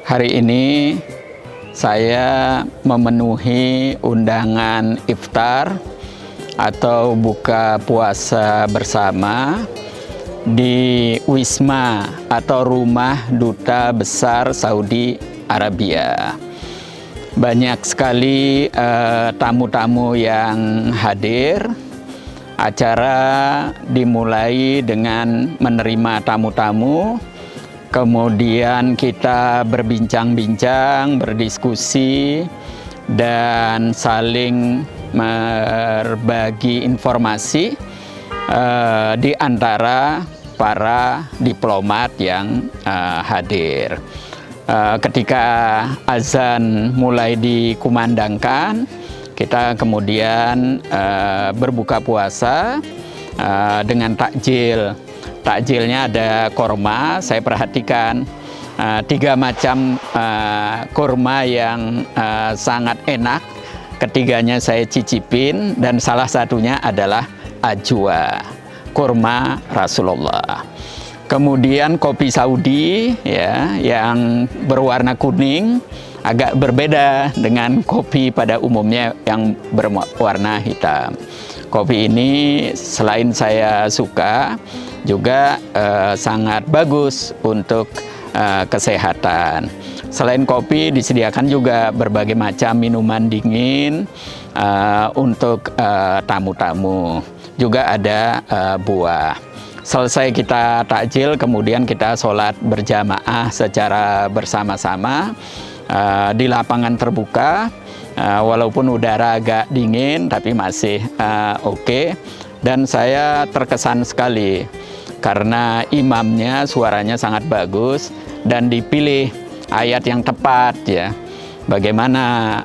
Hari ini saya memenuhi undangan iftar atau buka puasa bersama di Wisma atau Rumah Duta Besar Saudi Arabia. Banyak sekali tamu-tamu yang hadir. Acara dimulai dengan menerima tamu-tamu, kemudian kita berbincang-bincang, berdiskusi, dan saling berbagi informasi di antara para diplomat yang hadir. Ketika azan mulai dikumandangkan, kita kemudian berbuka puasa dengan takjil. Takjilnya ada korma, saya perhatikan 3 macam korma yang sangat enak. Ketiganya saya cicipin dan salah satunya adalah ajwa, korma Rasulullah. Kemudian kopi Saudi ya, yang berwarna kuning, agak berbeda dengan kopi pada umumnya yang berwarna hitam. Kopi ini selain saya suka, juga sangat bagus untuk kesehatan. Selain kopi, disediakan juga berbagai macam minuman dingin untuk tamu-tamu. Juga ada buah. Selesai kita takjil, kemudian kita sholat berjamaah secara bersama-sama di lapangan terbuka. Walaupun udara agak dingin, tapi masih oke. Dan saya terkesan sekali karena imamnya suaranya sangat bagus dan dipilih ayat yang tepat ya. Bagaimana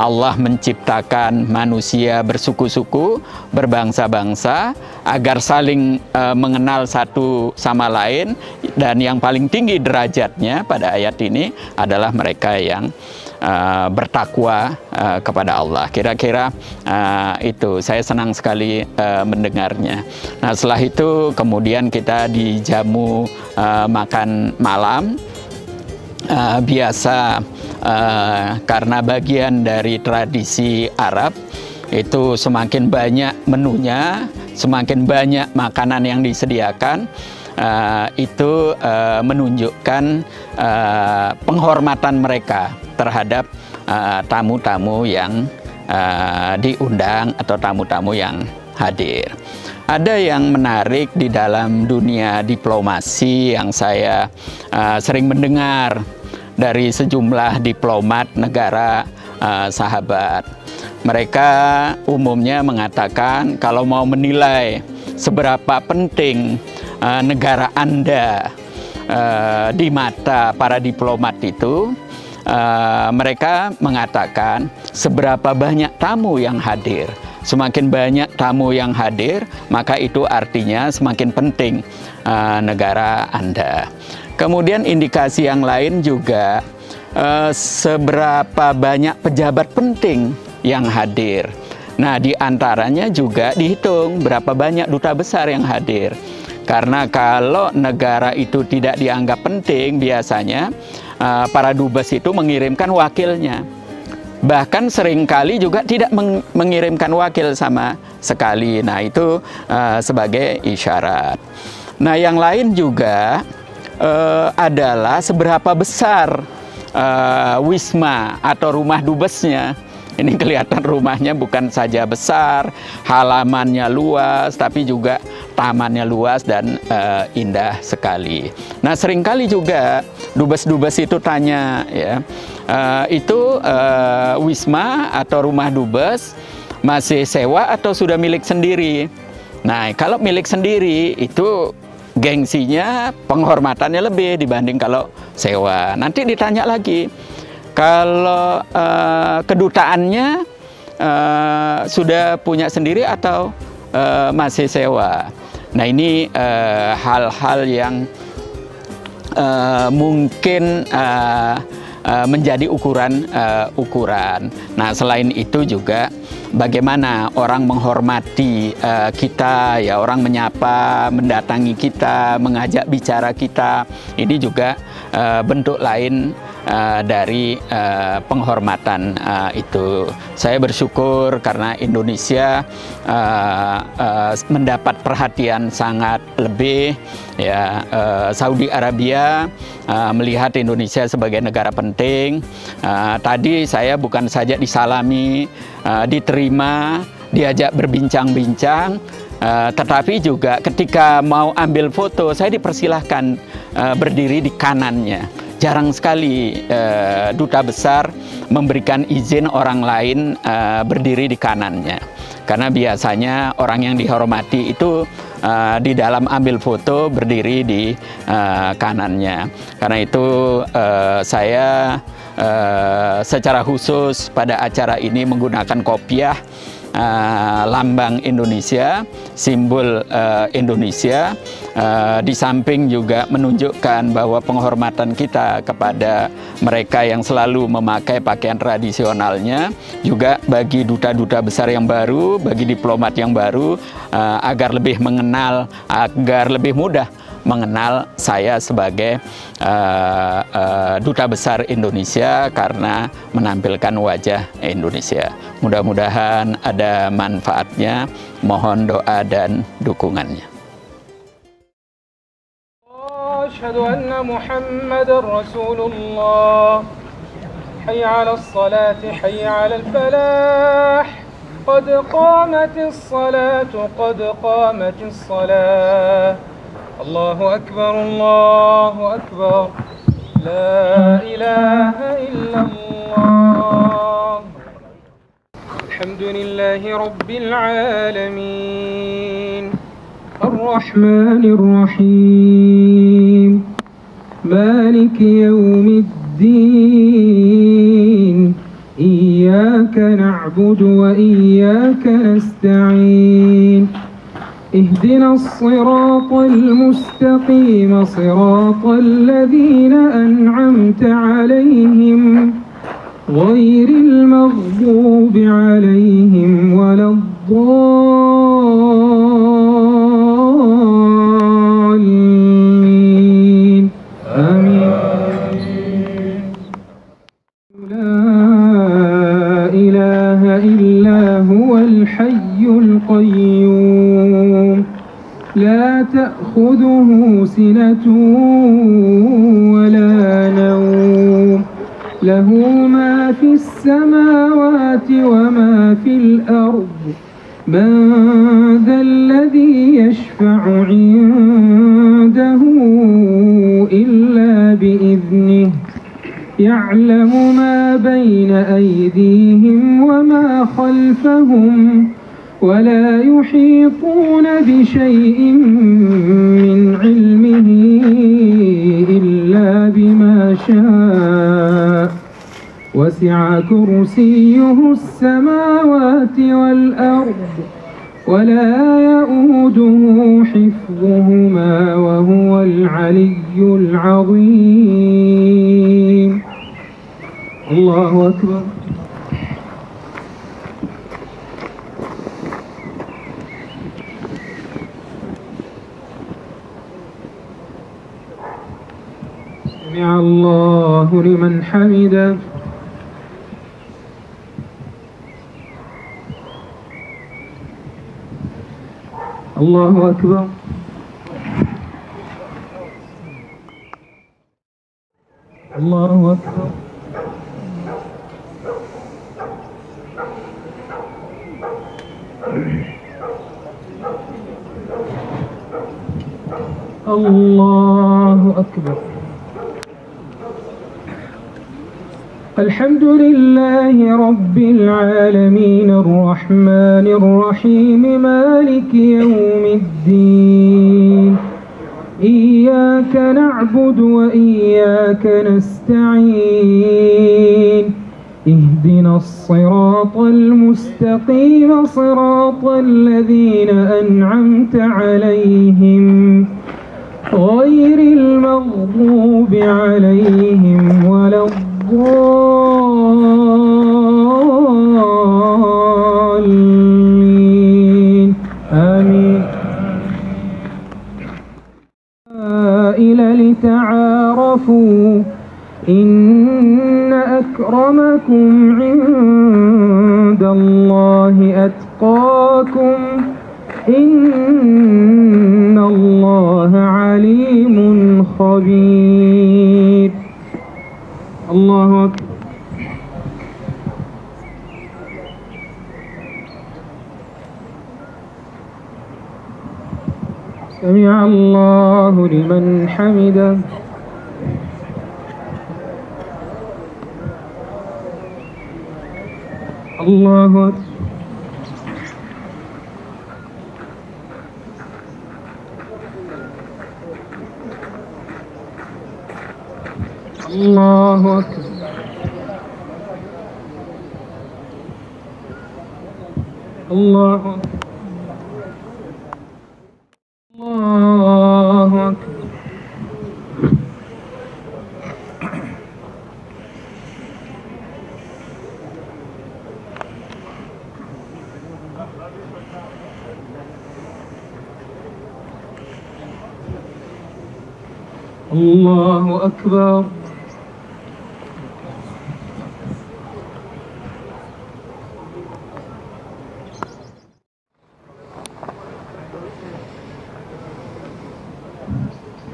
Allah menciptakan manusia bersuku-suku, berbangsa-bangsa, agar saling mengenal satu sama lain, dan yang paling tinggi derajatnya pada ayat ini adalah mereka yang bertakwa kepada Allah. Kira-kira itu, saya senang sekali mendengarnya. Nah, setelah itu kemudian kita dijamu makan malam. Biasa karena bagian dari tradisi Arab, itu semakin banyak menunya, semakin banyak makanan yang disediakan, itu menunjukkan penghormatan mereka terhadap tamu-tamu yang diundang atau tamu-tamu yang hadir. Ada yang menarik di dalam dunia diplomasi yang saya sering mendengar dari sejumlah diplomat negara sahabat. Mereka umumnya mengatakan kalau mau menilai seberapa penting negara Anda di mata para diplomat itu, mereka mengatakan seberapa banyak tamu yang hadir. Semakin banyak tamu yang hadir, maka itu artinya semakin penting negara Anda. Kemudian indikasi yang lain juga seberapa banyak pejabat penting yang hadir. Nah, di antaranya juga dihitung berapa banyak duta besar yang hadir. Karena kalau negara itu tidak dianggap penting, biasanya para dubes itu mengirimkan wakilnya. Bahkan seringkali juga tidak mengirimkan wakil sama sekali. Nah, itu sebagai isyarat. Nah, yang lain juga adalah seberapa besar wisma atau rumah dubesnya. Ini kelihatan rumahnya bukan saja besar, halamannya luas, tapi juga tamannya luas dan indah sekali. Nah, seringkali juga dubes-dubes itu tanya, ya, itu wisma atau rumah dubes masih sewa atau sudah milik sendiri? Nah, kalau milik sendiri itu gengsinya, penghormatannya lebih dibanding kalau sewa. Nanti ditanya lagi, kalau kedutaannya sudah punya sendiri atau masih sewa. Nah, ini hal-hal yang mungkin menjadi ukuran. Nah, selain itu juga bagaimana orang menghormati kita, ya, orang menyapa, mendatangi kita, mengajak bicara kita, ini juga bentuk lain dari penghormatan itu. Saya bersyukur karena Indonesia mendapat perhatian sangat lebih, ya. Saudi Arabia melihat Indonesia sebagai negara penting. Tadi saya bukan saja disalami, diterima, diajak berbincang-bincang, tetapi juga ketika mau ambil foto saya dipersilahkan berdiri di kanannya. Jarang sekali duta besar memberikan izin orang lain berdiri di kanannya, karena biasanya orang yang dihormati itu di dalam ambil foto berdiri di kanannya. Karena itu saya secara khusus pada acara ini menggunakan kopiah lambang Indonesia, simbol Indonesia, di samping juga menunjukkan bahwa penghormatan kita kepada mereka yang selalu memakai pakaian tradisionalnya, juga bagi duta-duta besar yang baru, bagi diplomat yang baru, agar lebih mengenal, agar lebih mudah mengenal saya sebagai duta besar Indonesia karena menampilkan wajah Indonesia. Mudah-mudahan ada manfaatnya. Mohon doa dan dukungannya. Asyhadu anna Muhammadar Rasulullah. Hayya 'alas salati, hayya 'alal falah. Qad qamatis salatu, qad qamatis salah. Allahu akbar, Allahu akbar. La ilaha illallah. Alhamdulillahi rabbil alamin. Ar-Rahmanir Rahim. Maliki yawmiddin. Iyyaka na'budu wa iyyaka nasta'in. اهدنا الصراط المستقيم صراط الذين أنعمت عليهم غير المغضوب عليهم ولا الضالين آمين. لا إله إلا هو الحي القيوم لا تأخذه سنة ولا نوم له ما في السماوات وما في الأرض من ذا الذي يشفع عنده إلا بإذنه يعلم ما بين أيديهم وما خلفهم ولا يحيطون بشيء من علمه إلا بما شاء وسع كرسيه السماوات والأرض ولا يؤوده حفظهما وهو العلي العظيم. الله أكبر. سمع الله لمن حمده. الله أكبر. الله أكبر. الله أكبر. الحمد لله رب العالمين الرحمن الرحيم مالك يوم الدين إياك نعبد وإياك نستعين اهدنا الصراط المستقيم صراط الذين أنعمت عليهم غير المغضوب عليهم ولا الضالين الضالين آمين. لتعارفوا إن أكرمكم عند الله أتقاكم إن الله عليم خبير. الله أكبر. سمع الله لمن حمده. الله أكبر. الله أكبر. الله أكبر. الله أكبر. الله أكبر.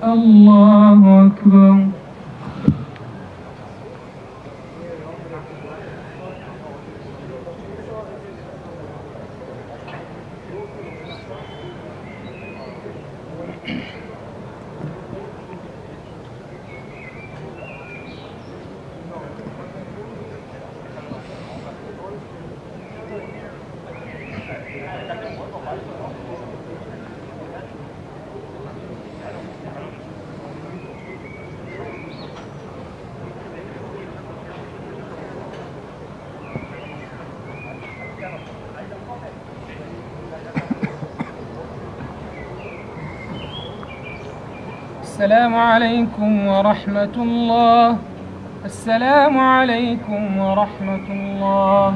الله أكبر. السلام عليكم ورحمة الله. السلام عليكم ورحمة الله.